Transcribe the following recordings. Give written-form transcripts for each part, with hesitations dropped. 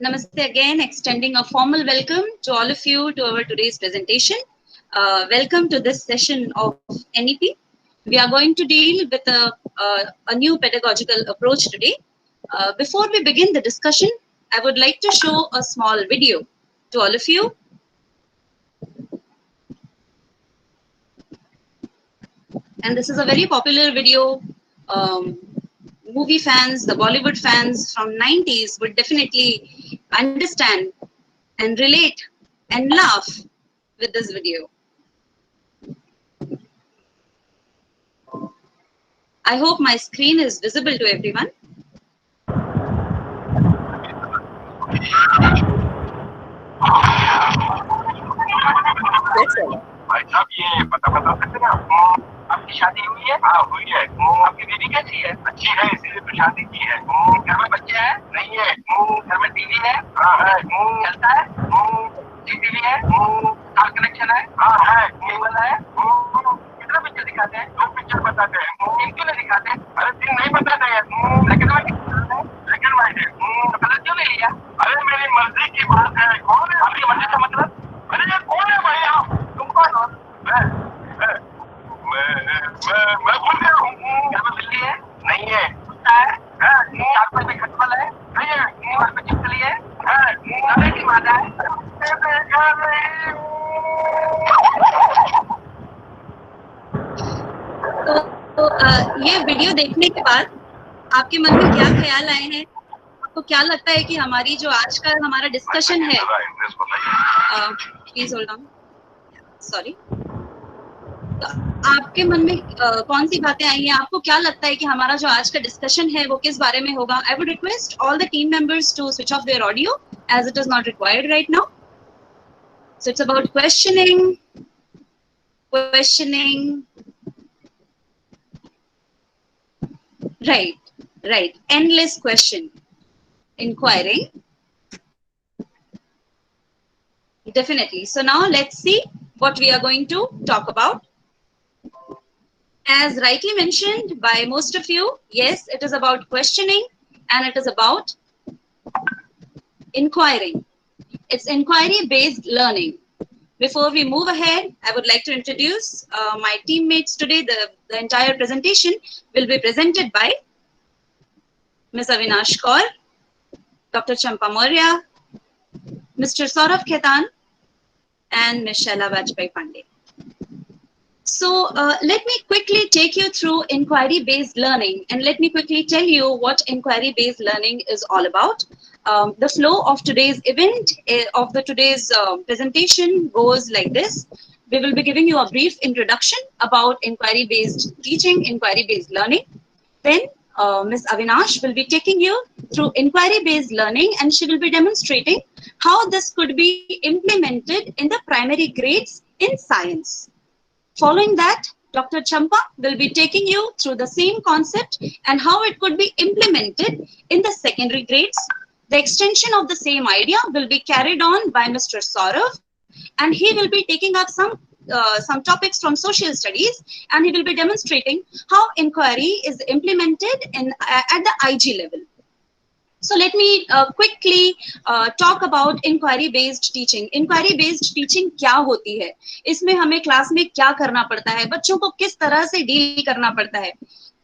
Namaste again, extending a formal welcome to all of you to our today's presentation. Welcome to this session of NEP. We are going to deal with a new pedagogical approach today. Before we begin the discussion, I would like to show a small video to all of you. And this is a very popular video. Movie fans, the Bollywood fans from 90s would definitely understand and relate and laugh with this video. I hope my screen is visible to everyone. That's all. भाई साहब ये बता सकते हैं आप आपकी शादी हुई है? हाँ हुई है। आपकी बेटी कैसी है? अच्छी है, इसीलिए तो शादी की है। घर में बच्चे हैं? नहीं है। घर में टीवी है? हाँ है। चलता है? टीवी है? कार कनेक्शन है? हाँ है। केबल है? कितना पिक्चर दिखाते हैं? 2 पिक्चर बताते हैं। दिन क्यों नहीं दिखाते? अरे दिन नहीं बताते हैं। लेकिन वाइट है। कलर क्यों नहीं लिया? अरे मेरी मर्जी की बात है। कौन है आपकी मर्जी का मतलब? अरे ये कौन है भाई आप? तुम कौन हो? मैं भूल गया हूँ। घर में बिल्ली है? नहीं है। कुत्ता है? चार पे खटमल है? नहीं है। दीवार पे चिपकली है? नवे की माता है? तो ये वीडियो देखने के बाद आपके मन में क्या ख्याल आए हैं? आपको क्या लगता है कि हमारी जो आज का हमारा डिस्कशन है, प्लीज होल्ड ऑन, सॉरी, तो आपके मन में कौन सी बातें आई हैं? आपको क्या लगता है कि हमारा जो आज का डिस्कशन है वो किस बारे में होगा? I would request all the team members to switch off their audio as it is not required right now. So it's about questioning, right, endless question, inquiring, definitely. So now let's see what we are going to talk about. As rightly mentioned by most of you, yes, it is about questioning and it is about inquiring. It's inquiry-based learning. Before we move ahead, I would like to introduce my teammates today. The entire presentation will be presented by Ms. Avinash Kaur, Dr. Champa Maurya, Mr. Saurav Khetan, and Ms. Shaila Vajpayee Pandey. So let me quickly take you through inquiry-based learning, and let me quickly tell you what inquiry-based learning is all about. The flow of today's event, of today's presentation goes like this. We will be giving you a brief introduction about inquiry-based teaching, inquiry-based learning. Then Ms. Avinash will be taking you through inquiry-based learning, and she will be demonstrating how this could be implemented in the primary grades in science. Following that, Dr. Champa will be taking you through the same concept and how it could be implemented in the secondary grades. The extension of the same idea will be carried on by Mr. Saurav, and he will be taking up some topics from social studies, and he will be demonstrating how inquiry is implemented at the IG level. So let me quickly talk about inquiry-based teaching. Inquiry-based teaching क्या होती है? इसमें हमें class में क्या करना पड़ता है? बच्चों को किस तरह से डील करना पड़ता है?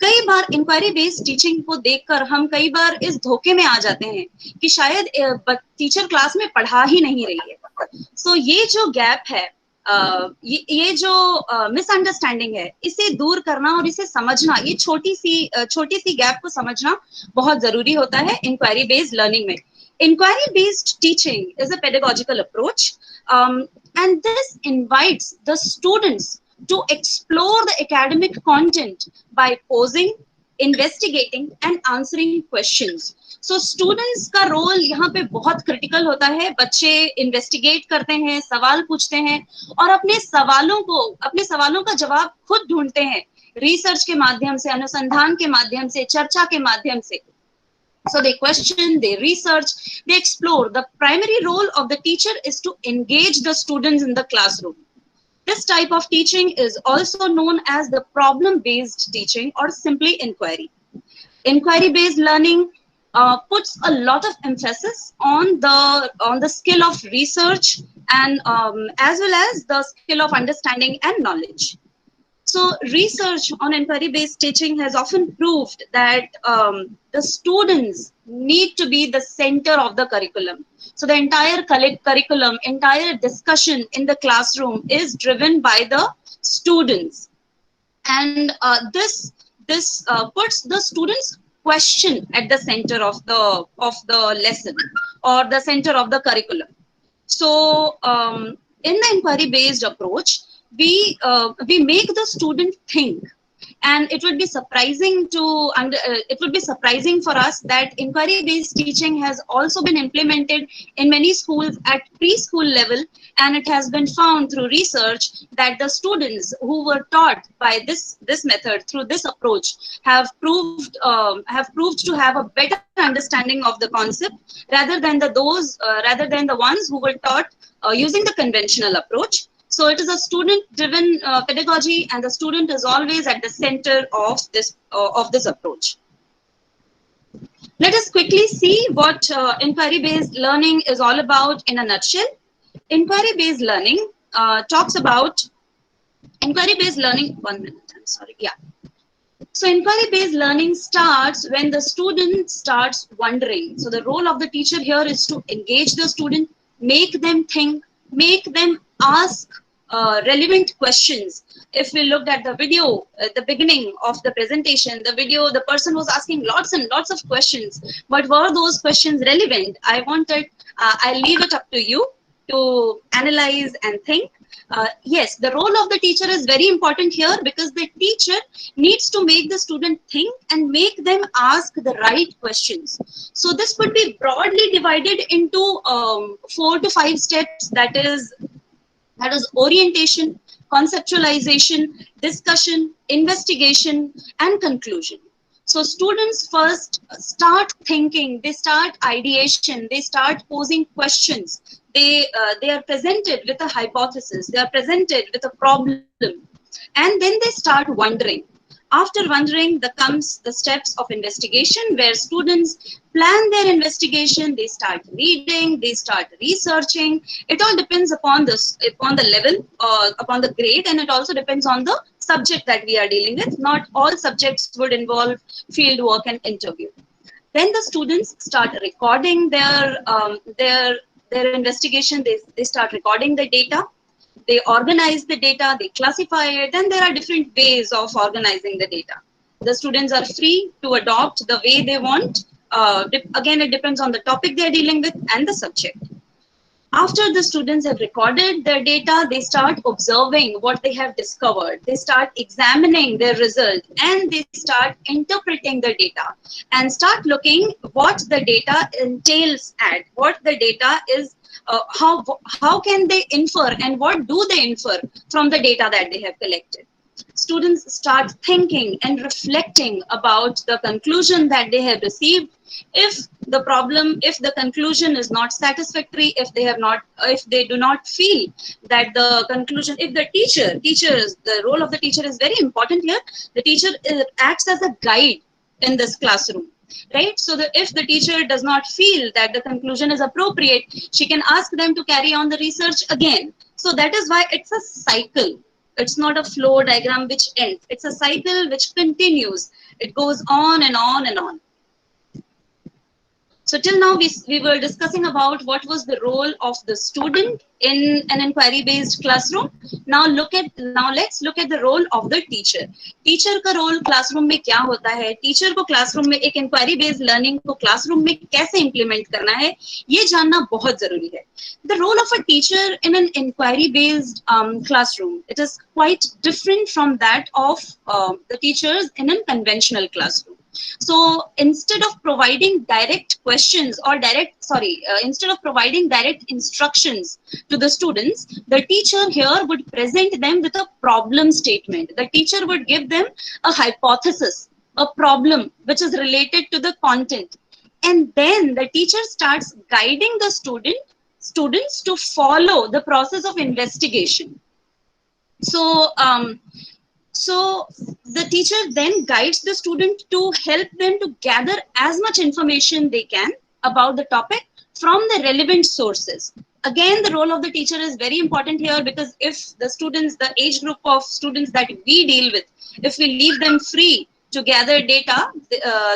कई बार इंक्वायरी बेस्ड टीचिंग को देखकर हम कई बार इस धोखे में आ जाते हैं कि शायद टीचर क्लास में पढ़ा ही नहीं रही है. सो ये जो गैप है, ये जो मिसअंडरस्टैंडिंग है, इसे दूर करना और इसे समझना, ये छोटी सी गैप को समझना बहुत जरूरी होता है इंक्वायरी बेस्ड लर्निंग में. Inquiry based teaching is a pedagogical approach, and this invites the students to explore the academic content by posing, investigating and answering questions. So students का रोल यहाँ पे बहुत क्रिटिकल होता है. बच्चे इन्वेस्टिगेट करते हैं, सवाल पूछते हैं और अपने सवालों का जवाब खुद ढूंढते हैं, रिसर्च के माध्यम से, अनुसंधान के माध्यम से, चर्चा के माध्यम से. So they question, they research, they explore. The primary role of the teacher is to engage the students in the classroom. This type of teaching is also known as the problem-based teaching or simply inquiry. Inquiry-based learning puts a lot of emphasis on the skill of research and as well as the skill of understanding and knowledge. So research on inquiry-based teaching has often proved that the students need to be the center of the curriculum. So the entire curriculum, entire discussion in the classroom is driven by the students, and this puts the students' question at the center of the lesson or the center of the curriculum. So in the inquiry-based approach, we make the student think, and it would be surprising it would be surprising for us that inquiry-based teaching has also been implemented in many schools at preschool level, and it has been found through research that the students who were taught by this method through this approach have proved to have a better understanding of the concept rather than the ones who were taught using the conventional approach. So it is a student-driven pedagogy, and the student is always at the center of this approach. Let us quickly see what inquiry-based learning is all about in a nutshell. Inquiry-based learning talks about inquiry-based learning. 1 minute, I'm sorry. Yeah. So inquiry-based learning starts when the student starts wondering. So the role of the teacher here is to engage the student, make them think, make them ask relevant questions. If we looked at the video at the beginning of the presentation, the person was asking lots and lots of questions. But were those questions relevant? I'll leave it up to you to analyze and think. Yes, the role of the teacher is very important here, because the teacher needs to make the student think and make them ask the right questions. So this would be broadly divided into 4 to 5 steps. That is orientation, conceptualization, discussion, investigation, and conclusion. So students first start thinking, they start ideation, they start posing questions. They are presented with a hypothesis, they are presented with a problem, and then they start wondering. After wondering, there comes the steps of investigation, where students plan their investigation, they start reading, they start researching. It all depends upon the level, upon the grade, and it also depends on the subject that we are dealing with. Not all subjects would involve field work and interview. Then the students start recording their investigation. They start recording the data. They organize the data, they classify it, and there are different ways of organizing the data. The students are free to adopt the way they want. Again, it depends on the topic they're dealing with and the subject. After the students have recorded their data, they start observing what they have discovered. They start examining their result, and they start interpreting the data and start looking what the data entails at, what the data is, how can they infer and what do they infer from the data that they have collected. Students start thinking and reflecting about the conclusion that they have received. If the conclusion is not satisfactory, if they do not feel that the conclusion, if the role of the teacher is very important here. The teacher acts as a guide in this classroom, right? So if the teacher does not feel that the conclusion is appropriate, she can ask them to carry on the research again. So that is why it's a cycle. It's not a flow diagram which ends. It's a cycle which continues. It goes on and on and on. So till now, we were discussing about what was the role of the student in an inquiry-based classroom. Now let's look at the role of the teacher. Teacher का role classroom में क्या होता है? Teacher को classroom में एक inquiry-based learning को classroom में कैसे implement करना है? ये जानना बहुत जरूरी है. The role of a teacher in an inquiry-based classroom, it is quite different from that of the teachers in a conventional classroom. So instead of providing direct questions or instead of providing direct instructions to the students, the teacher here would present them with a problem statement. The teacher would give them a hypothesis, a problem which is related to the content. And then the teacher starts guiding the students to follow the process of investigation. So So the teacher then guides the student to help them to gather as much information they can about the topic from the relevant sources. Again, the role of the teacher is very important here, because if the students, the age group of students that we deal with, if we leave them free to gather data,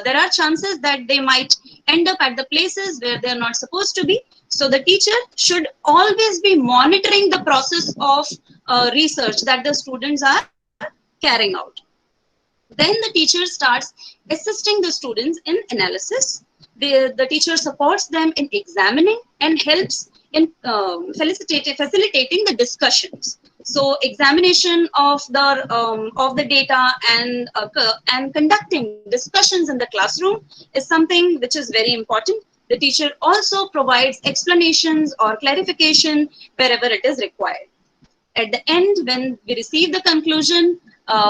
there are chances that they might end up at the places where they are not supposed to be. So the teacher should always be monitoring the process of research that the students are carrying out. Then the teacher starts assisting the students in analysis. The teacher supports them in examining and helps in facilitating the discussions. So examination of the data and conducting discussions in the classroom is something which is very important. The teacher also provides explanations or clarification wherever it is required. At the end, when we receive the conclusion,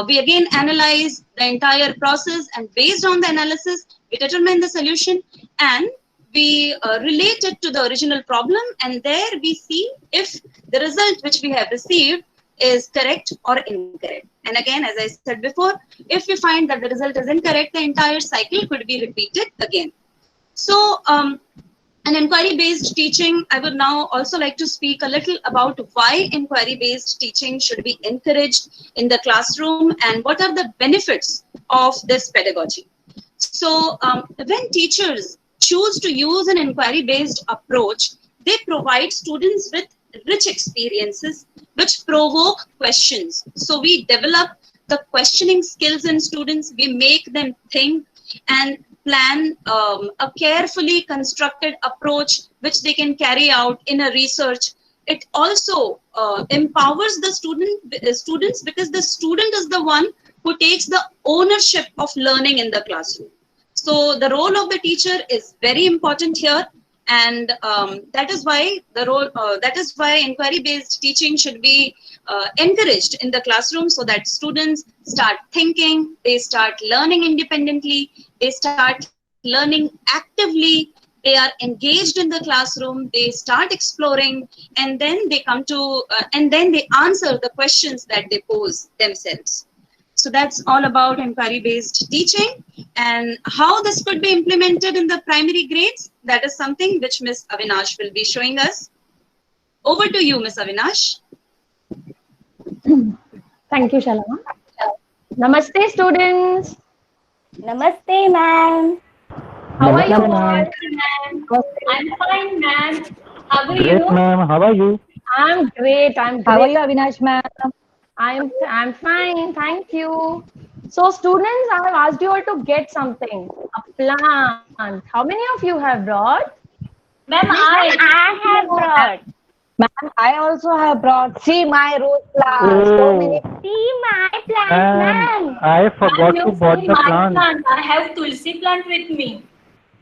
we again analyze the entire process, and based on the analysis, we determine the solution, and we relate it to the original problem, and there we see if the result which we have received is correct or incorrect. And again, as I said before, if we find that the result is incorrect, the entire cycle could be repeated again. So, an inquiry-based teaching, I would now also like to speak a little about why inquiry-based teaching should be encouraged in the classroom and what are the benefits of this pedagogy. So when teachers choose to use an inquiry-based approach, they provide students with rich experiences which provoke questions. So we develop the questioning skills in students, we make them think and plan a carefully constructed approach which they can carry out in a research. It also empowers the students, because the student is the one who takes the ownership of learning in the classroom. So the role of the teacher is very important here, and that is why inquiry-based teaching should be encouraged in the classroom, so that students start thinking, they start learning independently, they start learning actively, they are engaged in the classroom, they start exploring, and then they come to and then they answer the questions that they pose themselves. So that's all about inquiry-based teaching, and how this could be implemented in the primary grades. That is something which Ms. Avinash will be showing us. Over to you, Ms. Avinash. Thank you, Shalama. Namaste, students. Namaste, ma'am. How are you all? ma'am. I'm fine, ma'am. How are Great, you? ma'am. How are you? I'm great. I'm How are great. you, Avinash, ma'am? I'm fine. Thank you. So, students, I have asked you all to get something. A plant. How many of you have brought? Ma'am, I have brought. Ma'am, I also have brought. See my rose plants. So many. Oh, See my plant, ma'am, ma'am. I forgot to bought the plant. I have tulsi plant with me.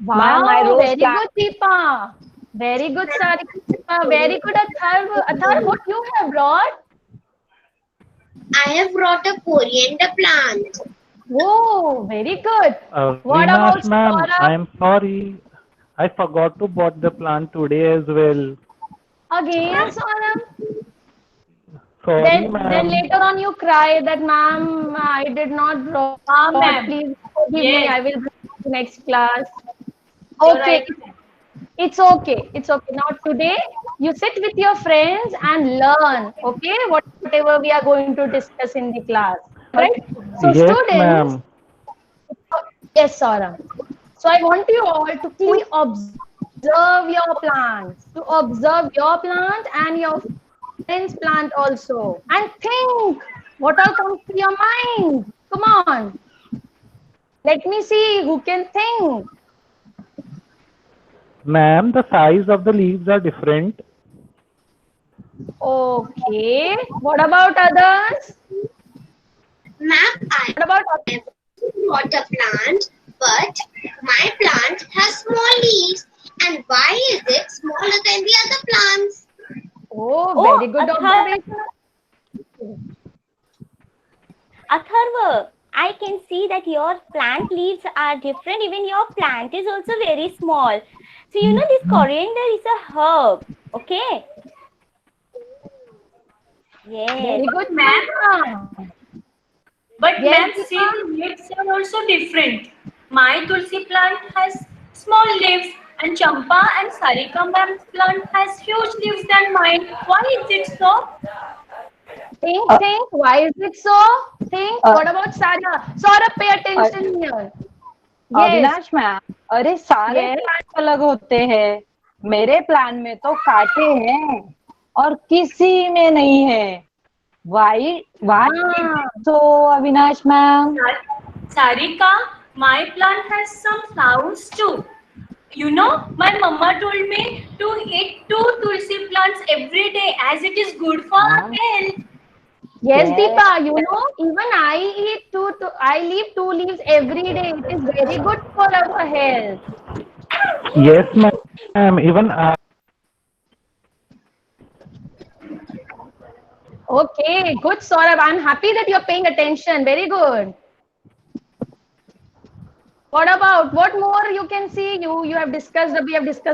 Wow, my rose very plant. good, Deepa. Very good, Sarika. Very good, Atharv. Atharv, what you have brought? I have brought a coriander plant. Whoa, very good. What about Avinash, ma'am, Saurabh? I'm sorry. I forgot to bought the plant today as well. Again, Saurabh? Sorry, Then ma'am. later on you cry that, ma'am, I did not draw. ma'am. Please forgive me. Yes. I will bring to next class. You're Okay. right. It's okay. It's okay. Now today you sit with your friends and learn. Okay, whatever we are going to discuss in the class. Right? So Yes, students, ma'am. yes, Saurabh. So I want you all to please observe your plants, to observe your plant and your friend's plant also, and think what all comes to your mind. Come on, let me see who can think. Ma'am, the size of the leaves are different. Okay, what about others? Ma'am, I What about others? brought a plant, but my plant has small leaves. And why is it smaller than the other plants? Oh, very good Atharva. observation. Atharva, I can see that your plant leaves are different. Even your plant is also very small. So, you know, this coriander is a herb. Okay. Yes. Very good, ma'am. But Yes, ma'am, see, Deepa? the leaves are also different. My tulsi plant has small leaves, and Champa and Sarika ma'am's plant has huge leaves than mine. Why is it so? Think. Why is it so? Think. uh, What about Sarah? Saurabh, pay uh, attention here. Yes. Avinash ma'am, अरे सारे Yes. Plant अलग होते हैं। मेरे plan में तो कांटे हैं और किसी में नहीं है। वाई वाई Ah, तो Avinash ma'am. Sarika, my plant has some flowers too. You know, my mama told me to eat 2 tulsi plants every day as it is good for our health. yes, Yes. Deepa. You know, even I eat I leave 2 leaves every day. It is very good for our health. Yes, ma'am. Even Okay, good, Saurabh. I'm happy that you're paying attention. Very good. What more you can see? We have discussed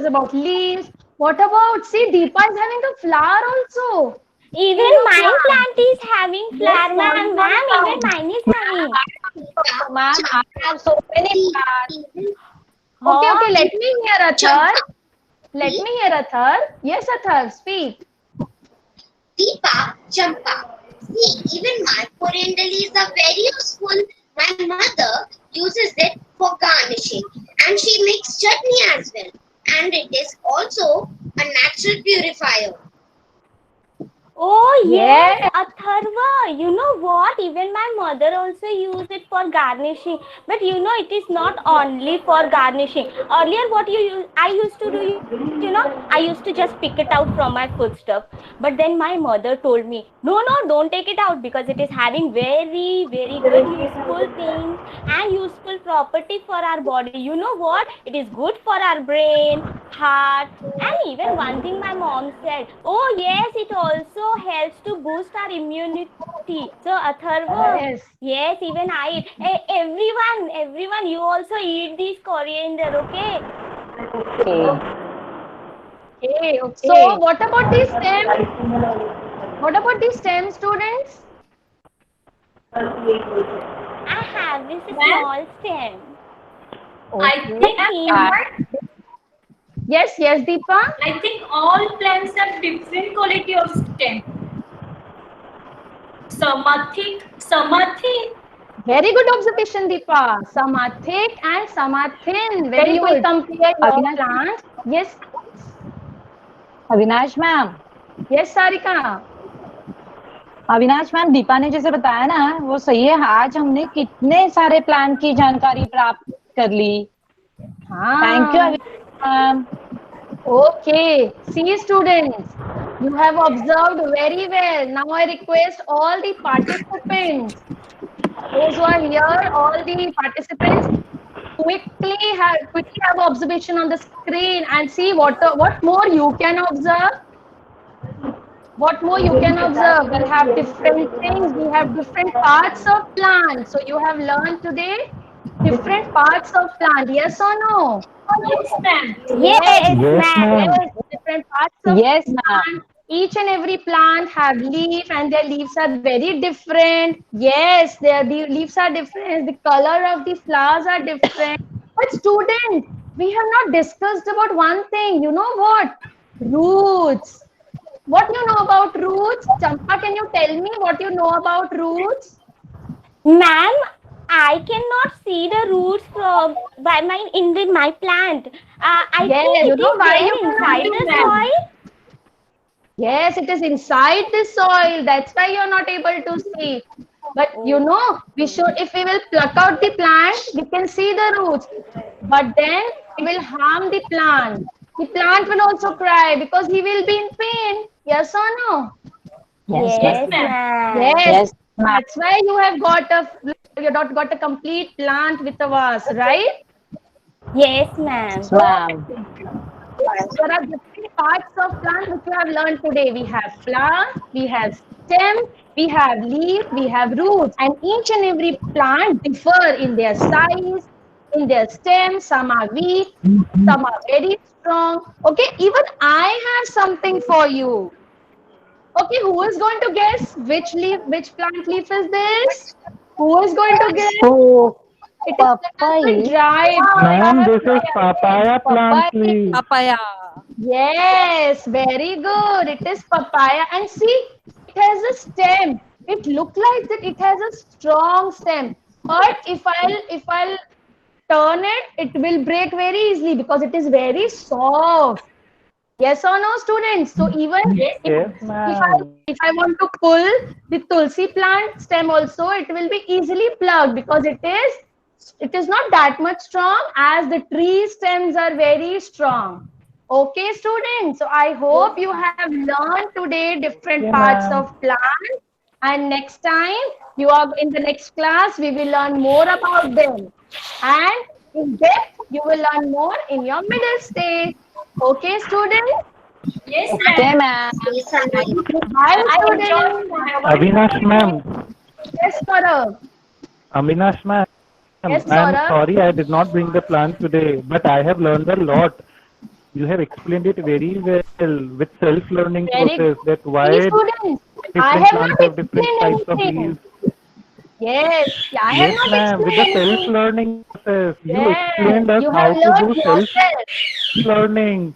about leaves. What about, see, Deepa is having a flower also. Even New my plant. plant is having flower, ma'am. Ma'am, even mine is having. Ma'am, I have so many plants. Okay, let me hear Athar. Let me hear Athar. Yes, Athar, speak. Deepa, Champa. See, even my coriander leaves are very useful. My mother uses it for garnishing and she makes chutney as well. And it is also a natural purifier. Oh yes, Yes. Atharva. You know what? Even my mother also use it for garnishing. But you know, it is not only for garnishing. Earlier, what I used to do, I used to just pick it out from my food stuff. But then my mother told me, no, don't take it out because it is having very, very good useful things and useful property for our body. You know what? It is good for our brain, heart, and even one thing my mom said, oh yes, it also helps to boost our immunity. So Atharva, yes, even I eat. Hey, everyone, you also eat this coriander, okay? Okay. So, what about these stems? What about these stems, students? I have this small stem. I think Yes, Deepa. I think all plants have different quality of stem. Some are thick, some are thin. Very good observation, Deepa. Some are thick and some are thin. When you will compare your Avinash- plant. Yes, Avinash ma'am, yes, Sarika. Avinash ma'am, Deepa ने जैसे बताया ना वो सही है। आज हमने कितने सारे प्लान की जानकारी प्राप्त कर ली। Thank you Avinash ma'am. Okay. See, students, you have observed very well. Now I request all the participants, those who are here, all the participants, quickly have observation on the screen and see what more you can observe. What more you can observe? We have different things. We have different parts of plant. So you have learned today different parts of plant. Yes or no? Yes, ma'am. Yes, Yes, ma'am. ma'am. Yes, different parts of Yes, ma'am. plant. Each and every plant have leaf and their leaves are very different. Yes, their leaves are different. The color of the flowers are different. But students, we have not discussed about one thing. You know what? Roots. What you know about roots? Champa, can you tell me what you know about roots? Ma'am, I cannot see the roots from my plant. I Yeah, think you it know is why there you cannot inside see the them? soil. Yes, it is inside the soil. That's why you're not able to see. But you know, we should, if we will pluck out the plant, we can see the roots. But then we will harm the plant. The plant will also cry because he will be in pain. Yes or no? Yes, ma'am. Yes. Yes, ma'am. That's why you have got a complete plant with a vase, right? Yes, ma'am. Ma'am. There are different parts of plant which we have learned today. We have flower, we have stem, we have leaf, we have roots, and each and every plant differ in their size, in their stem. Some are weak, some are very strong. Okay, even I have something for you. Okay, who is going to guess which plant leaf is this? Who is going to give? Oh, It is a little bit papai. dry. Ma'am, this is papaya plant, Papai. please. Papaya. Yes, very good. It is papaya. And see, it has a stem. It looks like that it has a strong stem. But if I'll turn it, it will break very easily because it is very soft. Yes or no, students? So even Yes, if ma'am. I want to pull the tulsi plant stem also, it will be easily plucked because it is not that much strong as the tree stems are very strong. Okay, students. So I hope you have learned today different Okay, parts ma'am. of plant. And next time you are in the next class, we will learn more about them. And in depth, you will learn more in your middle stage. Okay, students? Yes, Okay, ma'am. ma'am. Yes, Anjali. Bye, I enjoyed students. my Avinash, ma'am. Yes, Saurav. Avinash, ma'am. Yes, I'm Saurav. sorry I did not bring the plant today, but I have learned a lot. You have explained it very well with self-learning Very process good. that See, why students, I different have plants not have different explained types of anything. leaves. Yes, I have Yes, not ma'am. With the explained anything. self-learning process, you Yes, explained us you how have to learned do yourself. self-learning.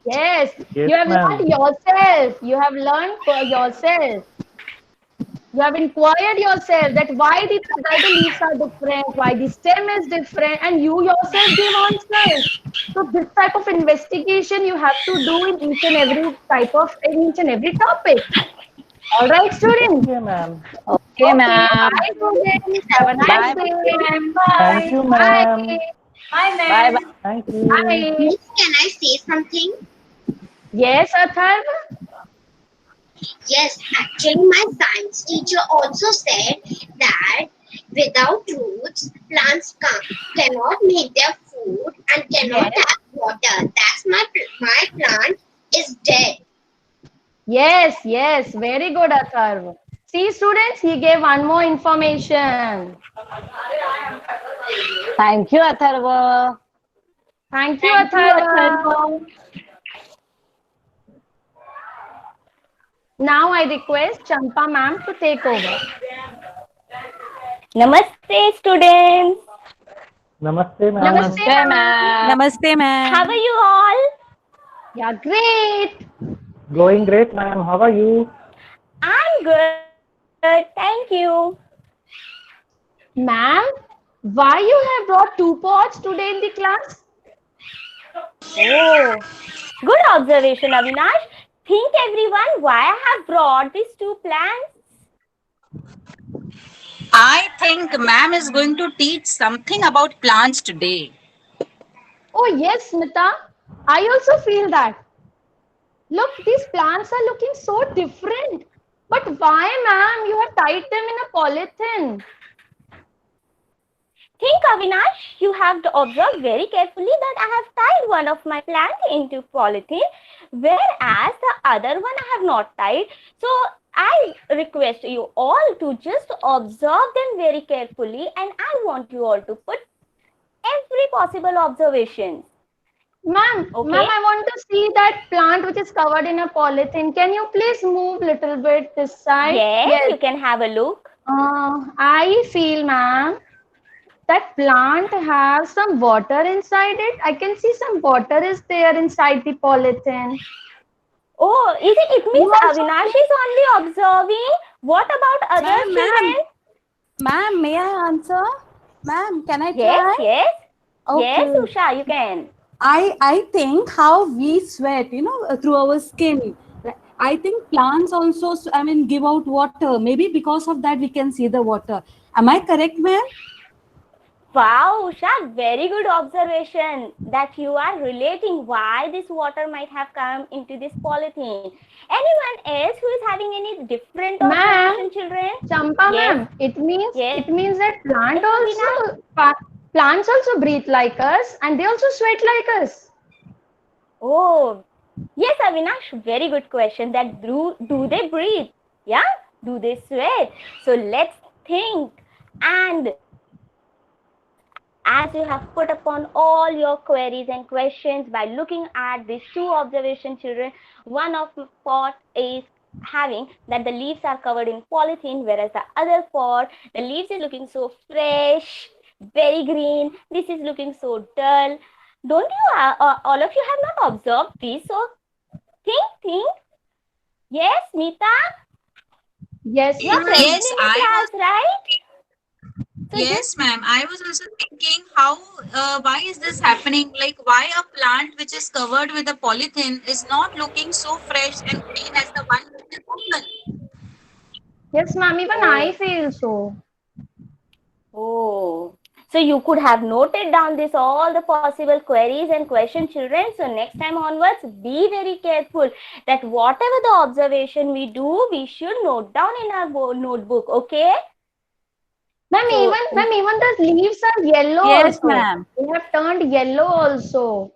Yes, Yes, you have ma'am. learned yourself. You have learned for yourself. You have inquired yourself that why the leaves are different, why the stem is different, and you yourself give answers. So this type of investigation you have to do in each and every topic. All right, students. Okay, ma'am. Okay, Okay, ma'am. bye, students. Have a nice Bye. day. ma'am. Thank Bye. you, Bye. ma'am. Bye, Bye, ma'am. bye. Thank you. Bye. Miss, can I say something? Yes, Atharv. Yes, actually, my science teacher also said that without roots, plants cannot make their food and cannot Yes. have water. That's my plant is dead. Yes, yes. Very good, Atharv. See, students, he gave one more information. Thank you, Atharva. Thank you, Thank you, Atharv. Atharva. Now I request Champa ma'am to take over. Namaste, students. Namaste, ma'am. Namaste, Namaste, ma'am. ma'am. Namaste, ma'am. How are you all? Yeah, great. Going great, ma'am. How are you? I'm good. Thank you. Ma'am, why you have brought 2 pots today in the class? Oh, good observation, Avinash. Think everyone why I have brought these 2 plants. I think ma'am is going to teach something about plants today. Oh, yes, Smita. I also feel that. Look, these plants are looking so different. But why, ma'am, you have tied them in a polythene? Think, Avinash, you have to observe very carefully that I have tied one of my plants into polythene, whereas the other one I have not tied. So I request you all to just observe them very carefully, and I want you all to put every possible observation. Ma'am, Okay. ma'am, I want to see that plant which is covered in a polythene. Can you please move little bit this side? Yes, you can have a look. I feel, ma'am, that plant has some water inside it. I can see some water is there inside the polythene. Oh, it means You also Avinash is only observing. What about other Ma'am, children? Ma'am, may I answer? Ma'am, can I Yes, try? yes. Okay. Yes, Usha, you can. I think how we sweat, through our skin. I think plants also, give out water. Maybe because of that we can see the water. Am I correct, ma'am? Wow, Usha, very good observation that you are relating why this water might have come into this polythene. Anyone else who is having any different Ma'am, observation, children? Champa, Yes. ma'am, it means Yes. that Yes, plants also breathe like us and they also sweat like us. Oh, yes, Avinash, very good question. That do they breathe? Yeah, do they sweat? So let's think. And as you have put upon all your queries and questions by looking at these 2 observation, children, one of pot is having that the leaves are covered in polythene, whereas the other pot, the leaves is looking so fresh, very green. This is looking so dull. Don't you, all of you have not observed this? So think. Yes, Mita, Yes, you are present Yes, in the I class, right? So Yes, ma'am. I was also thinking how, why is this happening? Like, why a plant which is covered with a polythene is not looking so fresh and green as the one which is open? yes, ma'am. Even I feel so. Oh, so you could have noted down this all the possible queries and question, children. So next time onwards, be very careful that whatever the observation we do, we should note down in our notebook. Okay? Ma'am, So even the leaves are yellow Yes, also. ma'am. They have turned yellow also.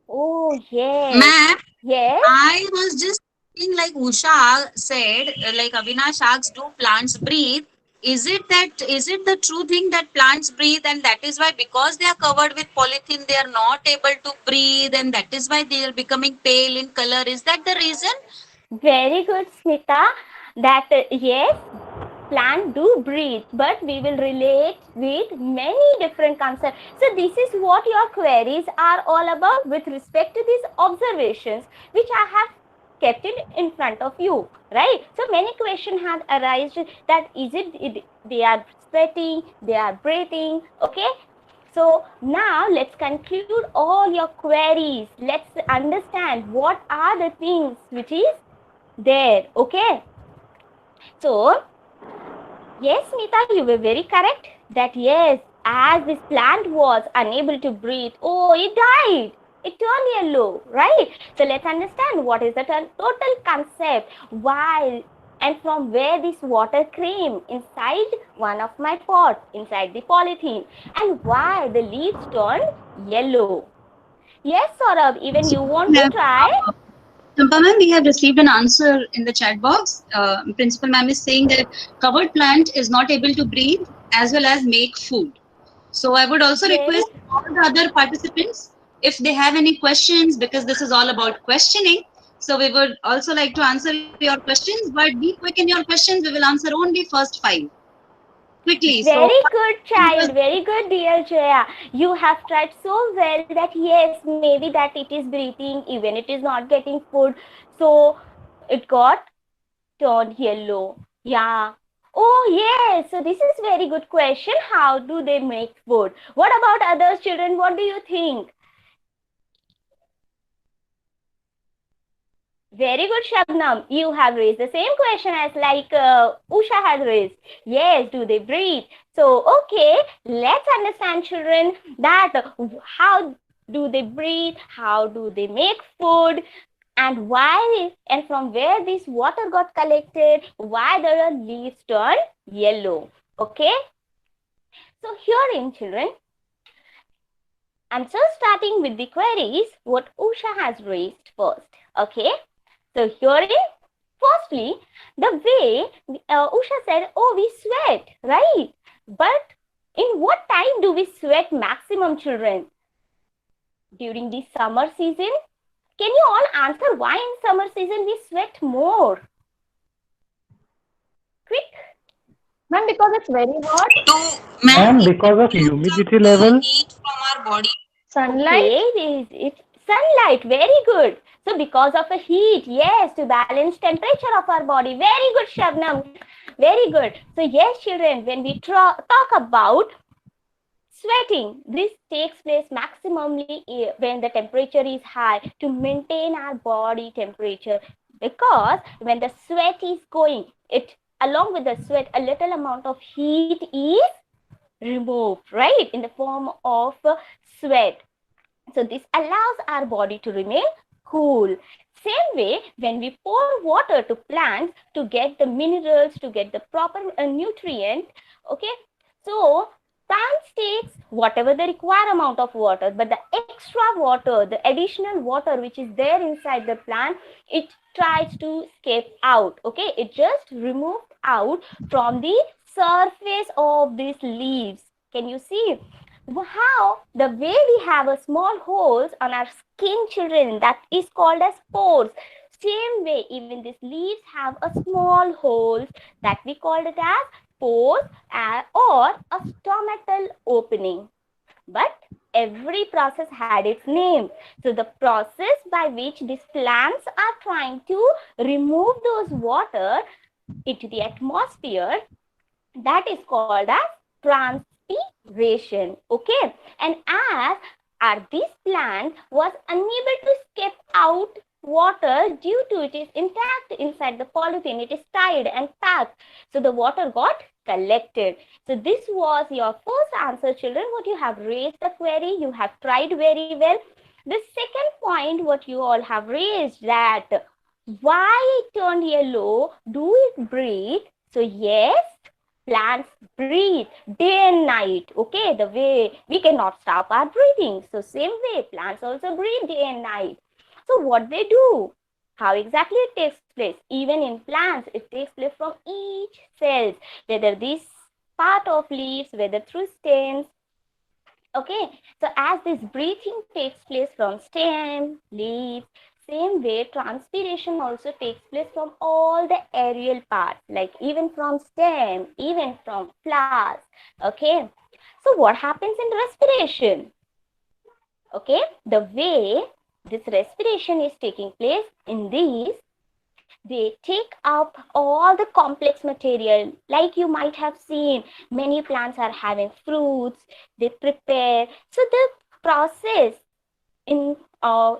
oh yes, Ma'am, yes. I was just thinking, like Usha said, like Avinash asked, do plants breathe? Is it the true thing that plants breathe, and that is why, because they are covered with polythene, they are not able to breathe, and that is why they are becoming pale in color? Is that the reason? Very good, Smita. That yes, plant do breathe, but we will relate with many different concepts. So this is what your queries are all about with respect to these observations, which I have kept it in front of you, right? So many questions have arisen that they are sweating, they are breathing, okay? So now let's conclude all your queries. Let's understand what are the things which is there, okay? So yes, Smita, you were very correct that yes, as this plant was unable to breathe, oh, it died. It turned yellow, right? So let's understand what is the total concept, why and from where this water came inside one of my pot, inside the polythene, and why the leaves turned yellow. Yes, Saurabh, even you want to try? Champa ma'am, we have received an answer in the chat box. Principal ma'am is saying that covered plant is not able to breathe as well as make food. So I would also Very request all the other participants if they have any questions, because this is all about questioning. So we would also like to answer your questions, but be quick in your questions. We will answer only first five quickly. So very good, child. Very good, dear Jaya. You have tried so well that yes, maybe that it is breathing, even it is not getting food. So it got turned yellow. Yeah. Oh, yes. So this is very good question. How do they make food? What about others, children? What do you think? Very good, Shabnam. You have raised the same question as like Usha has raised. Yes, do they breathe? So, okay, let's understand, children, that how do they breathe? How do they make food? And why and from where this water got collected? Why the leaves turn yellow? Okay. So, herein, children, I'm just starting with the queries what Usha has raised first. Okay. So herein, firstly, the way Usha said, oh, we sweat, right? But in what time do we sweat maximum, children? During the summer season? Can you all answer why in summer season we sweat more? Quick. Ma'am, because it's very hot. Ma'am, because of humidity level. heat from our body. Sunlight. Okay, it's sunlight. Very good. So because of a heat, yes, to balance temperature of our body. Very good, Shabnam. Very good. So yes, children, when we talk about sweating, this takes place maximally when the temperature is high to maintain our body temperature, because when the sweat is going, it along with the sweat, a little amount of heat is removed, right, in the form of sweat. So this allows our body to remain cool. Same way, when we pour water to plants to get the minerals, to get the proper nutrient, okay, so plants takes whatever the required amount of water, but the extra water, the additional water which is there inside the plant, it tries to escape out, okay, it just removed out from the surface of these leaves. Can you see how the way we have a small holes on our skin, children, that is called as pores. same way, even these leaves have a small holes that we called it as pores or a stomatal opening. But every process had its name. So the process by which these plants are trying to remove those water into the atmosphere, that is called as transpiration. Okay, and as this plant was unable to skip out water due to it is intact inside the polythene, it is tied and packed, so the water got collected. So this was your first answer, children. What you have raised the query, you have tried very well. The second point what you all have raised, that why it turned yellow, do it breathe? So yes, plants breathe day and night. Okay, the way we cannot stop our breathing, so same way plants also breathe day and night. So what they do, how exactly it takes place? Even in plants, it takes place from each cells, whether this part of leaves, whether through stems. Okay, so as this breathing takes place from stem, leaves, same way transpiration also takes place from all the aerial parts, like even from stem, even from flowers. Okay, so what happens in respiration? Okay, the way this respiration is taking place in these, they take up all the complex material, like you might have seen many plants are having fruits, they prepare. So the process in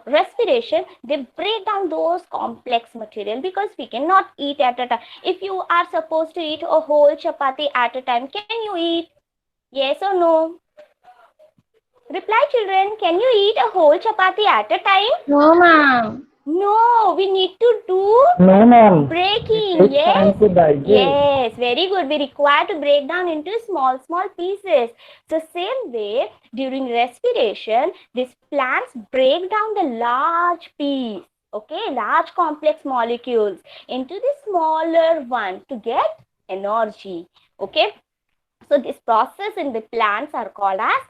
respiration, they break down those complex material, because we cannot eat at a time. If you are supposed to eat a whole chapati at a time, can you eat? Yes or no? Reply, children. Can you eat a whole chapati at a time? No, ma'am. No, we need to do No, ma'am. breaking. It takes Yes. time to digest. Yes, very good. We require to break down into small pieces. So same way, during respiration, these plants break down the large piece, okay, large complex molecules into the smaller one to get energy. Okay, so this process in the plants are called as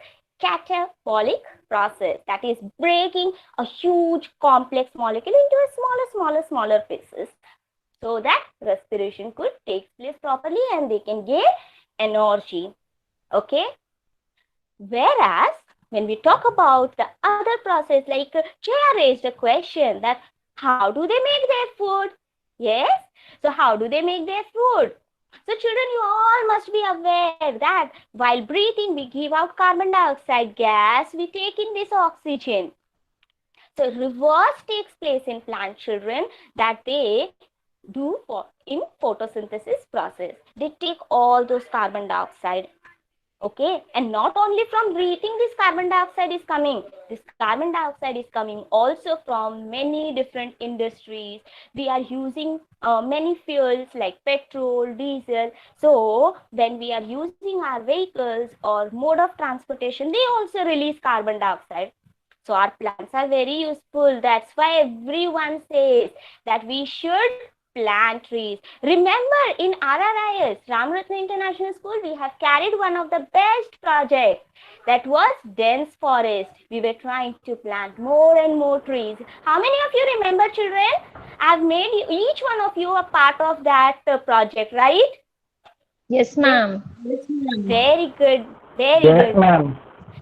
catabolic process, that is breaking a huge complex molecule into a smaller pieces, so that respiration could take place properly and they can gain energy. Okay, whereas when we talk about the other process, like Jaya raised a question that how do they make their food? Yes, so how do they make their food? So children, you all must be aware that while breathing, we give out carbon dioxide gas, we take in this oxygen. So reverse takes place in plant, children, that they do in photosynthesis process. They take all those carbon dioxide. Okay, and not only from breathing this carbon dioxide is coming. This carbon dioxide is coming also from many different industries. We are using many fuels like petrol, diesel. So when we are using our vehicles or mode of transportation, they also release carbon dioxide. So our plants are very useful. That's why everyone says that we should plant trees. Remember, in RRIS, Ramratna International School, we have carried one of the best projects, that was dense forest. We were trying to plant more and more trees. How many of you remember, children? I've made each one of you a part of that project, right? Yes, ma'am. Very good. Very Yes, good. ma'am.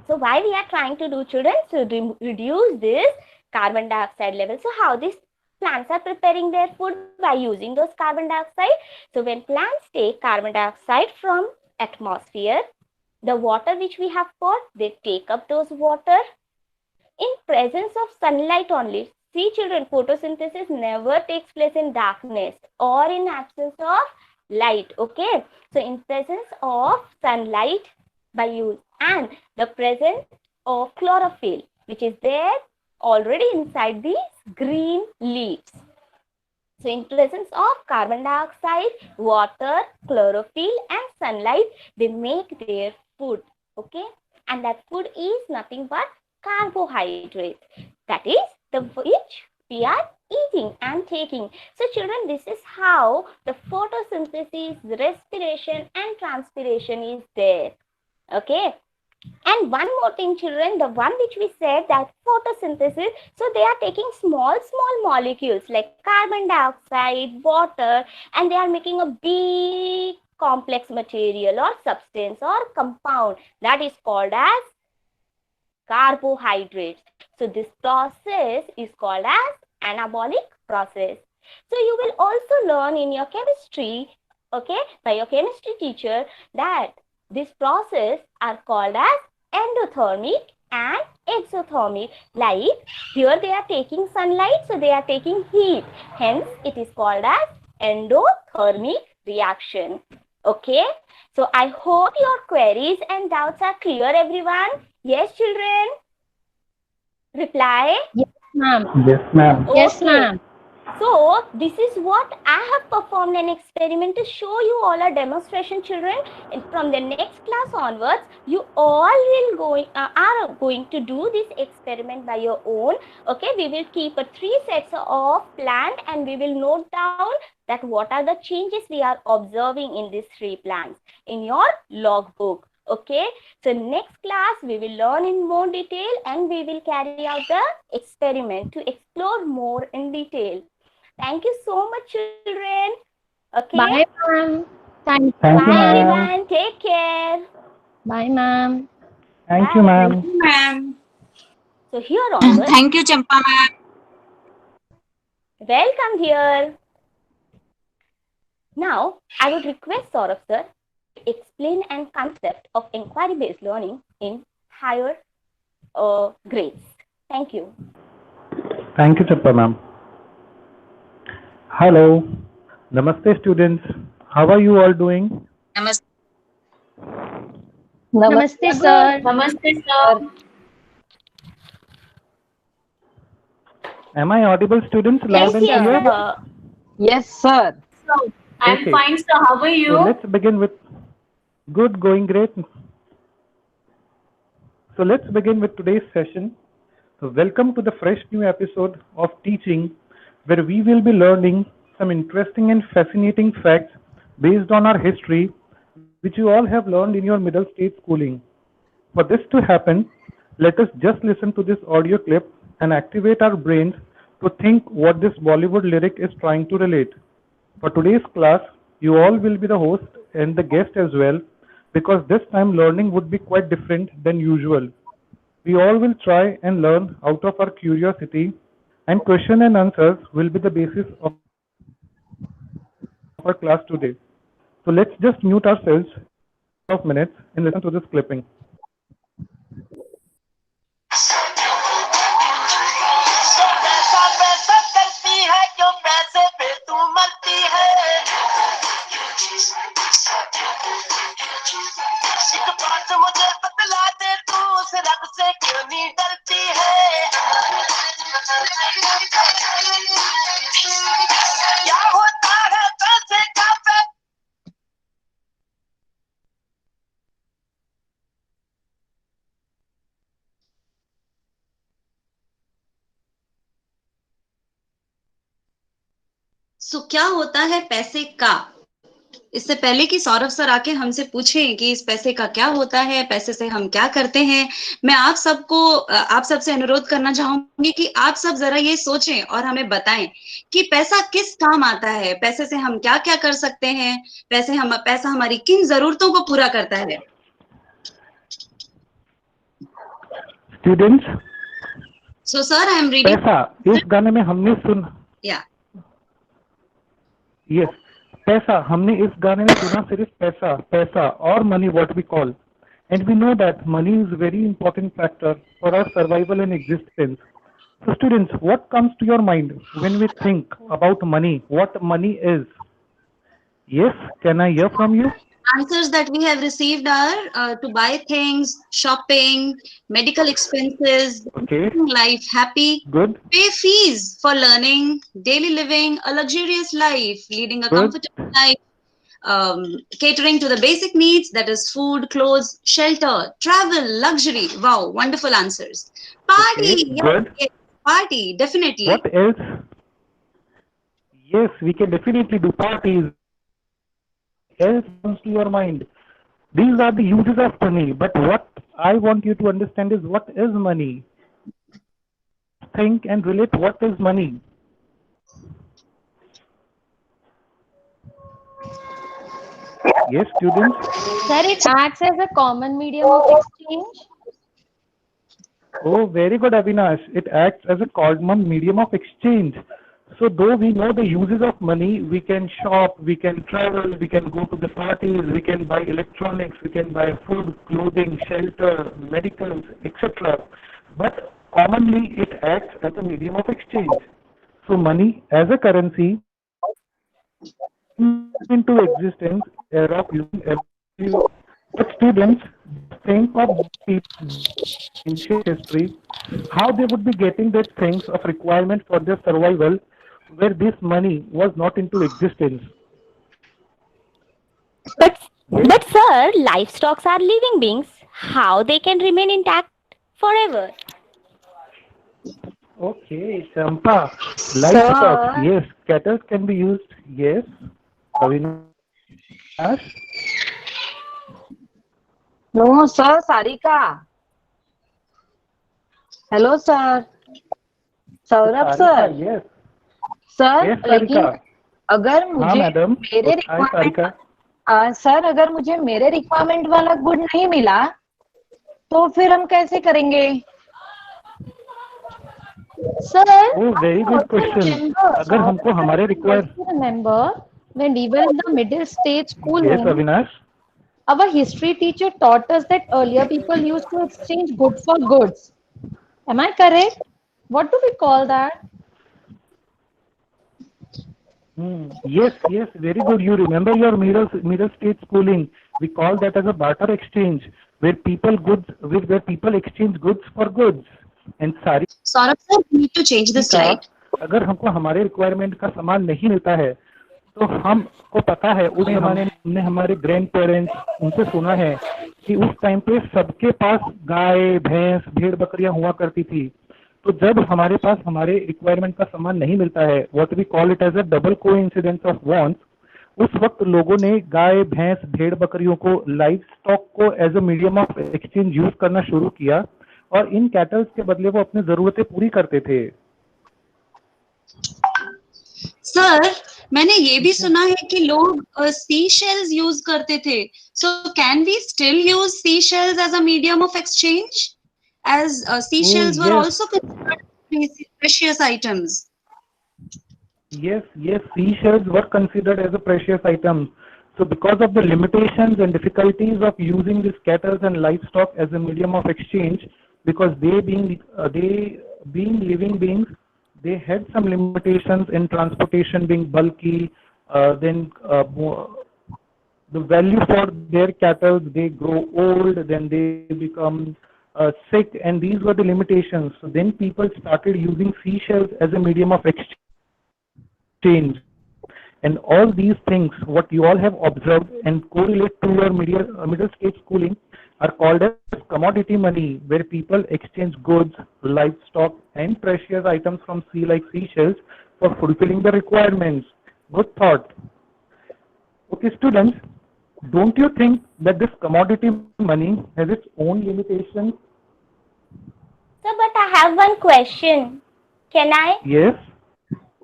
So why we are trying to do, children? To reduce this carbon dioxide level. So how these plants are preparing their food? By using those carbon dioxide. So when plants take carbon dioxide from atmosphere, the water which we have poured, they take up those water in presence of sunlight only. See, children, photosynthesis never takes place in darkness or in absence of light. Okay, so in presence of sunlight by use and the presence of chlorophyll, which is there already inside these green leaves. So in presence of carbon dioxide, water, chlorophyll and sunlight, they make their food. Okay, and that food is nothing but carbohydrates. That is the which we are eating and taking. So children, this is how the photosynthesis, respiration and transpiration is there. Okay, And one more thing, children, the one which we said, that photosynthesis. So they are taking small molecules like carbon dioxide, water, and they are making a big complex material or substance or compound that is called as carbohydrates. So this process is called as anabolic process. So you will also learn in your chemistry, okay, by your chemistry teacher, that this process are called as endothermic and exothermic. Like here they are taking sunlight, so they are taking heat. Hence it is called as endothermic reaction. Okay, so I hope your queries and doubts are clear, everyone. Yes, children? Reply. Yes, ma'am. Yes, ma'am. Yes, Okay. ma'am. So this is what I have performed an experiment to show you all a demonstration, children. And from the next class onwards, you all will are going to do this experiment by your own. Okay, we will keep 3 sets of plant and we will note down that what are the changes we are observing in these 3 plants in your logbook. Okay, so next class we will learn in more detail and we will carry out the experiment to explore more in detail. Thank you so much, children. Okay. Bye, ma'am. Thank you. Thank you, Bye, ma'am. everyone. Take care. Bye, ma'am. Thank you, Bye. ma'am. Ma'am. So here onwards, Thank you, Champa ma'am. welcome here. Now, I would request Saurabh sir to explain an concept of inquiry-based learning in higher grades. Thank you. Thank you, Champa ma'am. Hello. Namaste, students. How are you all doing? Namaste. Namaste, sir. Namaste, sir. Am I audible, students? Loud and Yes, clear? sir. Yes, sir. So, I'm Okay. fine, sir. How are So you? let's begin with good, going great. So let's begin with today's session. So welcome to the fresh new episode of teaching, where we will be learning some interesting and fascinating facts based on our history, which you all have learned in your middle stage schooling. For this to happen, let us just listen to this audio clip and activate our brains to think what this Bollywood lyric is trying to relate. For today's class, you all will be the host and the guest as well, because this time learning would be quite different than usual. We all will try and learn out of our curiosity, and question and answers will be the basis of our class today. So let's just mute ourselves for a couple of minutes and listen to this clipping. मुझे बतला दे तू उस रब से क्यों नहीं डरती है क्या होता है पैसे का सो क्या होता है पैसे का? इससे पहले कि सौरभ सर आके हमसे पूछें कि इस पैसे का क्या होता है, पैसे से हम क्या करते हैं, मैं आप सबसे अनुरोध करना चाहूंगी कि आप सब जरा ये सोचें और हमें बताएं कि पैसा किस काम आता है, पैसे से हम क्या क्या कर सकते हैं, पैसा हमारी किन जरूरतों को पूरा करता है। Students, so sir I am reading. पैसा इस गाने में हमने सुन यस पैसा हमने इस गाने में सुना सिर्फ पैसा पैसा और money what we call and we know that money is very important factor for our survival and existence. So students, what comes to your mind when we think about money? What money is? Yes, can I hear from you? Answers that we have received are to buy things, shopping, medical expenses, Okay. making life happy, Good. pay fees for learning, daily living, a luxurious life, leading a Good. comfortable life, catering to the basic needs, that is food, clothes, shelter, travel, luxury. Wow, wonderful answers. Party, Okay, yes, good. yes, party, definitely. What else? Yes, we can definitely do parties. Else comes to your mind? These are the uses of money, but what I want you to understand is what is money. Think and relate what is money. Yes, students? Sir, it acts as a common medium of exchange. Oh, very good, Avinash. It acts as a common medium of exchange. So though we know the uses of money, we can shop, we can travel, we can go to the parties, we can buy electronics, we can buy food, clothing, shelter, medicals, etc. But commonly it acts as a medium of exchange. So money as a currency came into existence era of using every. But students think of ancient history, how they would be getting that things of requirement for their survival where this money was not into existence. But Yes. but sir, livestock are living beings. How they can remain intact forever? Okay, Champa. Livestock. Sir, Yes. Cattle can be used. Yes. Avinash. no, sir, Sarika. Hello, sir. Saurabh Sarika, sir yes. Sir Yes, लेकिन Sarika. अगर हाँ मुझे madam. मेरे Hi, requirement Sarika. Sir अगर मुझे मेरे requirement वाला good नहीं मिला तो फिर हम कैसे करेंगे? Sir, Oh, very good question. अगर हमको हमारे require. remember when we were in the middle stage schooling, Yes, Avinash. our history teacher taught us that earlier people used to exchange good for goods. Am I correct? What do we call that? Yes, yes, very good. You remember your middle stage schooling. We call that as a barter exchange, where people exchange goods for goods. And Sarika, Saurabh sir, we need to change the slide. अगर हमको हमारे requirement का सामान नहीं मिलता है तो हमको पता है उस जमाने में हमने हमारे ग्रैंड पेरेंट्स उनसे सुना है कि उस टाइम पे सबके पास गाय भैंस भेड़ बकरियां हुआ करती थी. तो जब हमारे पास हमारे रिक्वायरमेंट का सामान नहीं मिलता है, what we call it as a double coincidence of wants, उस वक्त लोगों ने गाय भैंस भेड़ बकरियों को लाइव स्टॉक को as a medium of exchange use करना शुरू किया और इन कैटल्स के बदले वो अपनी जरूरतें पूरी करते थे. सर, मैंने ये भी सुना है कि लोग सी शेल्स यूज करते थे. So can we still use seashells as a medium of exchange, as seashells were yes. also considered precious items? Yes, seashells were considered as a precious item. So because of the limitations and difficulties of using these cattle and livestock as a medium of exchange, because they being living beings, they had some limitations in transportation being bulky, then the value for their cattle, they grow old, then they become sick, and these were the limitations. So then people started using seashells as a medium of exchange. And all these things, what you all have observed and correlate to your middle stage schooling, are called as commodity money, where people exchange goods, livestock, and precious items from sea like seashells for fulfilling the requirements. Good thought. Okay, students, don't you think that this commodity money has its own limitations? Sir, but I have one question. Can I? Yes.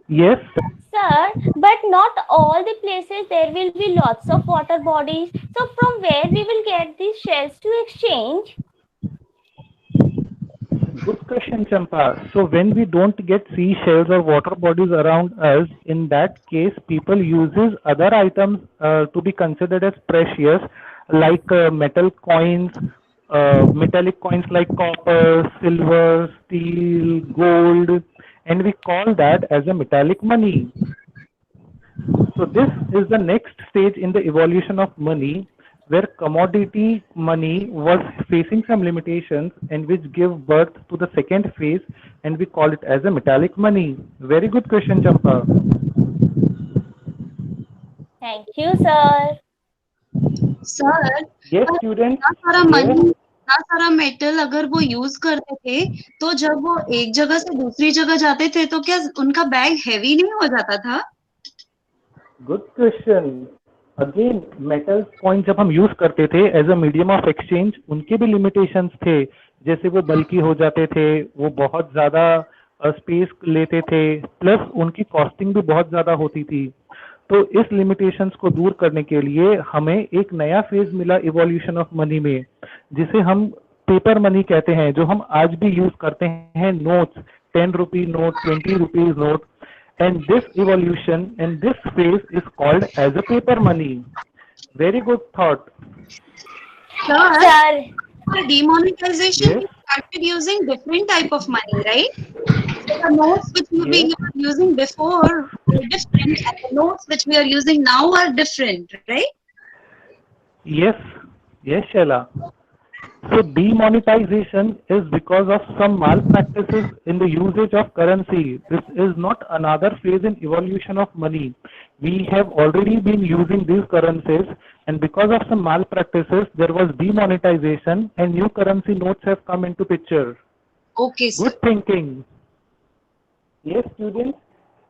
Yes. Sir, but not all the places there will be lots of water bodies. So from where we will get these shells to exchange? Good question, Champa. So when we don't get seashells or water bodies around us, in that case, people uses other items to be considered as precious, like metal coins, metallic coins like copper, silver, steel, gold, and we call that as a metallic money. So this is the next stage in the evolution of money, where commodity money was facing some limitations and which give birth to the second phase, and we call it as a metallic money. Very good question, Champa. Thank you, sir. Sir, Yes, students. इतना सारा money, इतना सारा metal अगर वो use करते थे, तो जब वो एक जगह से दूसरी जगह जाते थे, तो क्या उनका बैग हैवी नहीं हो जाता था? Good question. Again metal coin जब हम यूज करते थे as a medium of exchange, उनके भी लिमिटेशंस थे, जैसे वो बल्कि हो जाते थे, वो बहुत ज्यादा स्पेस लेते थे, प्लस उनकी कॉस्टिंग भी बहुत ज्यादा होती थी। तो इस लिमिटेशंस को दूर करने के लिए हमें एक नया फेज मिला इवोल्यूशन ऑफ मनी में, जिसे हम पेपर मनी कहते हैं, जो हम आज भी यूज करते हैं, notes, 10 rupee note, 20 rupees note, and this evolution and this phase is called as a paper money. Very good thought. Sir, Sir, after demonetization, Yes. we started using different type of money, right? So the notes which we Yes. were using before were different, and the notes which we are using now are different, right? Yes. Yes, Shaila. So demonetization is because of some malpractices in the usage of currency. This is not another phase in evolution of money. We have already been using these currencies, and because of some malpractices, there was demonetization and new currency notes have come into picture. Okay, sir. Good thinking. Yes, students.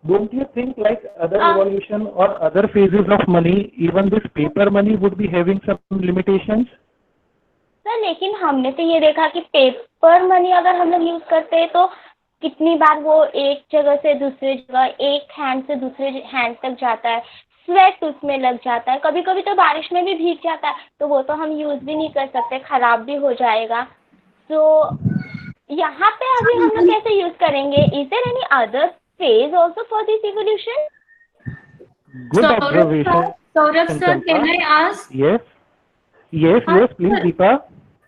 Don't you think like other Uh, evolution or other phases of money, even this paper money would be having some limitations? Sir लेकिन हमने तो ये देखा कि paper money अगर हम लोग use करते हैं तो कितनी बार वो एक जगह से दूसरी जगह, एक हैंड से दूसरे हैंड तक जाता है, स्वेट उसमें लग जाता है, कभी कभी तो बारिश में भी भीग जाता है, तो वो तो हम यूज भी नहीं कर सकते, खराब भी हो जाएगा। तो यहाँ पे अभी हम लोग कैसे यूज करेंगे? Is there any other phase also for this evolution? Good Saurabh observation. sir, Saurabh sir, Champa. can I ask? Yes. Yes, हाँ, yes, please, sir. Deepa.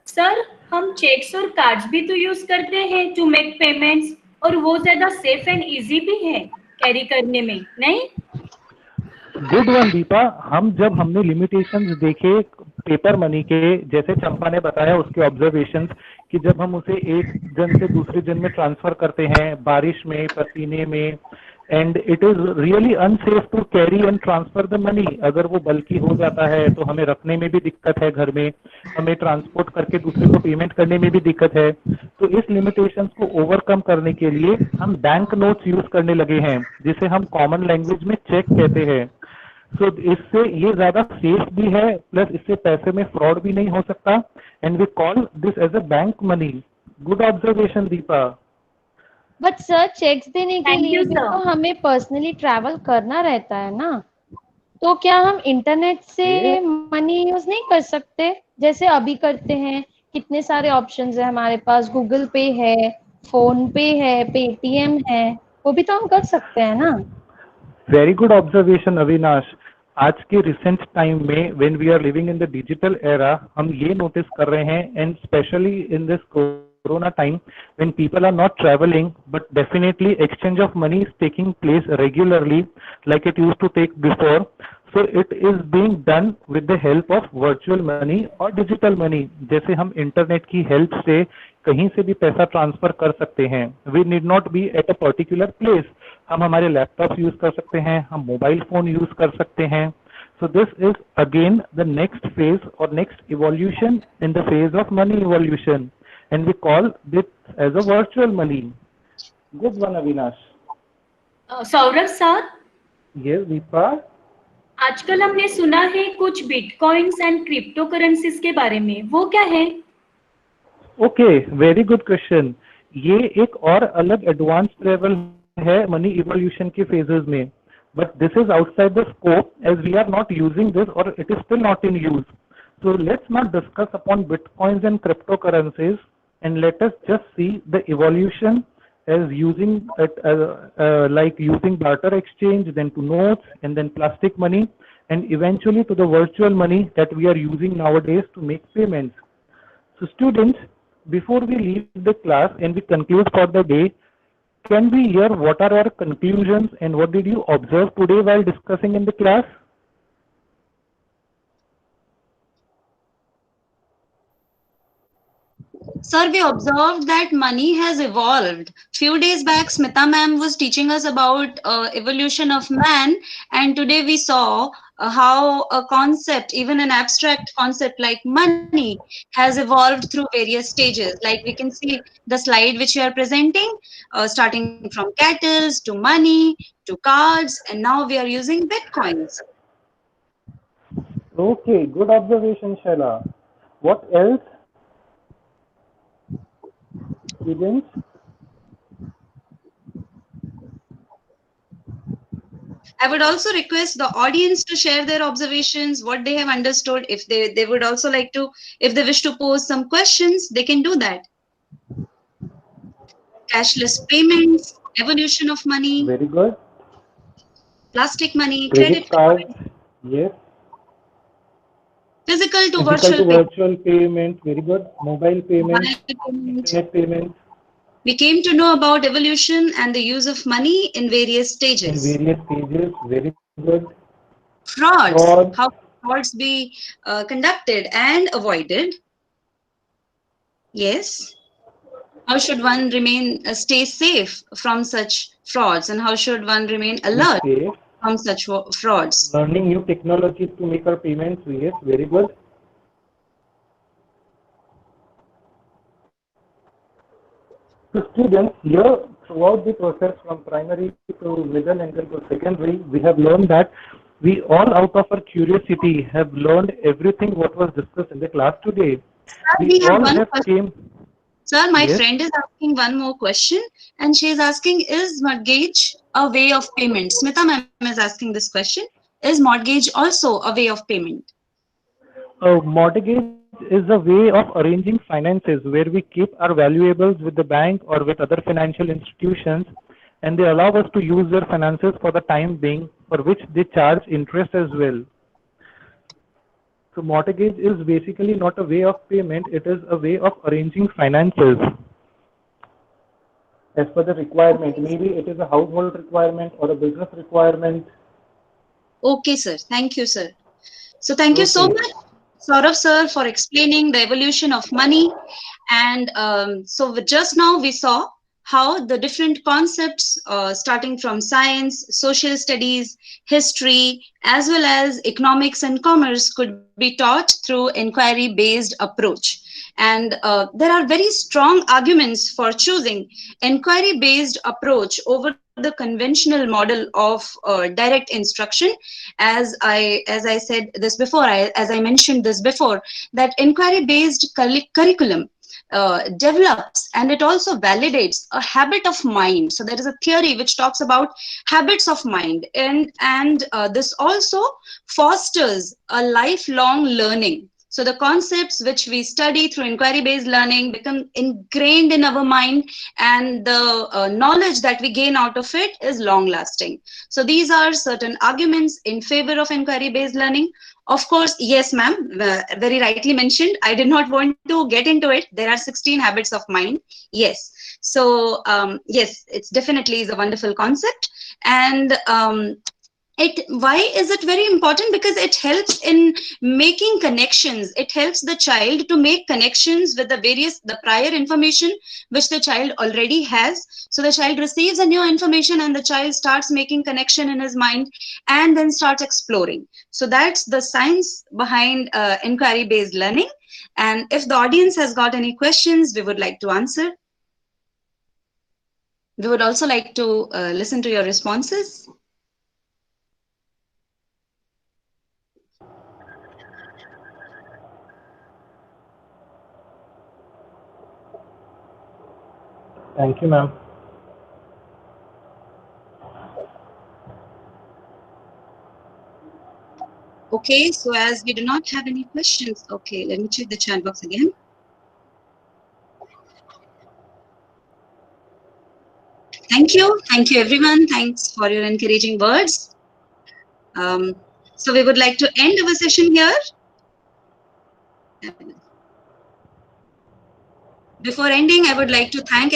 Sir हम चेक्स और कार्ड्स भी तो यूज करते हैं टू मेक पेमेंट्स, और वो ज्यादा सेफ एंड इजी भी है कैरी करने में, नहीं? Good one Deepa. हमने लिमिटेशंस देखे पेपर मनी के, जैसे चंपा ने बताया उसके ऑब्जर्वेशंस, कि जब हम उसे एक जन से दूसरे जन में ट्रांसफर करते हैं बारिश में, पसीने में, and it is really unsafe to carry and transfer the money. अगर वो बल्कि हो जाता है तो हमें रखने में भी दिक्कत है, घर में हमें ट्रांसपोर्ट करके दूसरे को पेमेंट करने में भी दिक्कत है। तो इस लिमिटेशंस को ओवरकम करने के लिए हम बैंक नोट्स यूज करने लगे हैं, जिसे हम कॉमन लैंग्वेज में चेक कहते हैं। सो इससे ये ज्यादा सेफ भी है, प्लस इससे पैसे में फ्रॉड भी नहीं हो सकता, and we call this as a bank money. Good observation Deepa. But sir cheques देने के Thank लिए you, भी sir. तो हमें पर्सनली ट्रैवल करना रहता है ना, तो क्या हम इंटरनेट से Yes. मनी यूज नहीं कर सकते जैसे अभी करते हैं? कितने सारे ऑप्शंस है हमारे पास, गूगल पे है, फोन पे है, पेटीएम है, वो भी तो हम कर सकते हैं ना। Very good observation Avinash. आज के रिसेंट टाइम में when we are living in the digital era, हम ये नोटिस कर रहे हैं, and specially in this corona time when people are not travelling, but definitely exchange of money is taking place regularly like it used to take before. So it is being done with the help of virtual money और digital money. जैसे हम internet की help से कहीं से भी पैसा transfer कर सकते हैं। We need not be at a particular place. हम हमारे लैपटॉप यूज कर सकते हैं, हम मोबाइल फोन यूज कर सकते हैं। So this is again the next phase और next evolution in the phase of money evolution, and we call this as a virtual money. Good one Avinash. Saurabh sir, yes Deepa. आजकल हमने सुना है कुछ बिटकॉइंस एंड क्रिप्टो करेंसीज के बारे में, वो क्या है? Okay, very good question. ये एक और अलग एडवांस लेवल है मनी इवोल्यूशन के फेजेस में, but this is outside the scope as we are not using this और it is still not in use. So let's not discuss upon bitcoins and cryptocurrencies, and let us just see the evolution as using it like using barter exchange, then to notes, and then plastic money, and eventually to the virtual money that we are using nowadays to make payments. So students, before we leave the class and we conclude for the day, can we hear what are our conclusions and what did you observe today while discussing in the class? Sir, we observed that money has evolved. Few days back, Smita ma'am was teaching us about evolution of man, and today we saw how a concept, even an abstract concept like money, has evolved through various stages. Like we can see the slide which you are presenting, starting from cattle to money to cards, and now we are using bitcoins. Okay, good observation, Shaila. What else, students? I would also request the audience to share their observations, what they have understood. If they would also like to, if they wish to pose some questions, they can do that. Cashless payments, evolution of money, Very good. plastic money, Credit credit cards, card, yes. physical to Physical to virtual payment, virtual payments, very good. Mobile payments, mobile payment. internet payments We came to know about evolution and the use of money in various in stages. various stages, very good. Frauds, Fraud, how frauds be conducted and avoided. Yes. How should one remain stay safe from such frauds, and how should one remain be alert safe. from such frauds? Learning new technologies to make our payments, yes, very good. So students, here throughout the process from primary to middle and then to secondary, we have learned that we all out of our curiosity have learned everything what was discussed in the class today. Sir, We we have all one have question. came, Sir, my yes, friend is asking one more question, and she is asking, is mortgage a way of payment? Smita ma'am is asking this question. Is mortgage also a way of payment? mortgage is a way of arranging finances where we keep our valuables with the bank or with other financial institutions, and they allow us to use their finances for the time being, for which they charge interest as well. So mortgage is basically not a way of payment, it is a way of arranging finances as per the requirement. Maybe it is a household requirement or a business requirement. Okay, sir. Thank you, sir. So thank you so Okay. much, Saurav sir, for explaining the evolution of money. And just now we saw how the different concepts, starting from science, social studies, history, as well as economics and commerce, could be taught through inquiry-based approach. And there are very strong arguments for choosing inquiry-based approach over the conventional model of direct instruction. As I said this before, as I mentioned this before, that inquiry based curriculum develops and it also validates a habit of mind. So there is a theory which talks about habits of mind, and this also fosters a lifelong learning. So the concepts which we study through inquiry based learning become ingrained in our mind, and the knowledge that we gain out of it is long lasting. So these are certain arguments in favor of inquiry based learning. Of course, yes, ma'am, very rightly mentioned. I did not want to get into it. There are 16 habits of mind. Yes. So, yes, it's definitely is a wonderful concept. And why is it very important? Because it helps in making connections. It helps the child to make connections with the prior information which the child already has. So the child receives a new information and the child starts making connection in his mind and then starts exploring. So that's the science behind inquiry based learning. And if the audience has got any questions, we would like to answer. We would also like to listen to your responses. Thank you, ma'am. Okay, so as we do not have any questions, okay, let me check the chat box again. Thank you everyone. Thanks for your encouraging words. So we would like to end our session here. Before ending, I would like to thank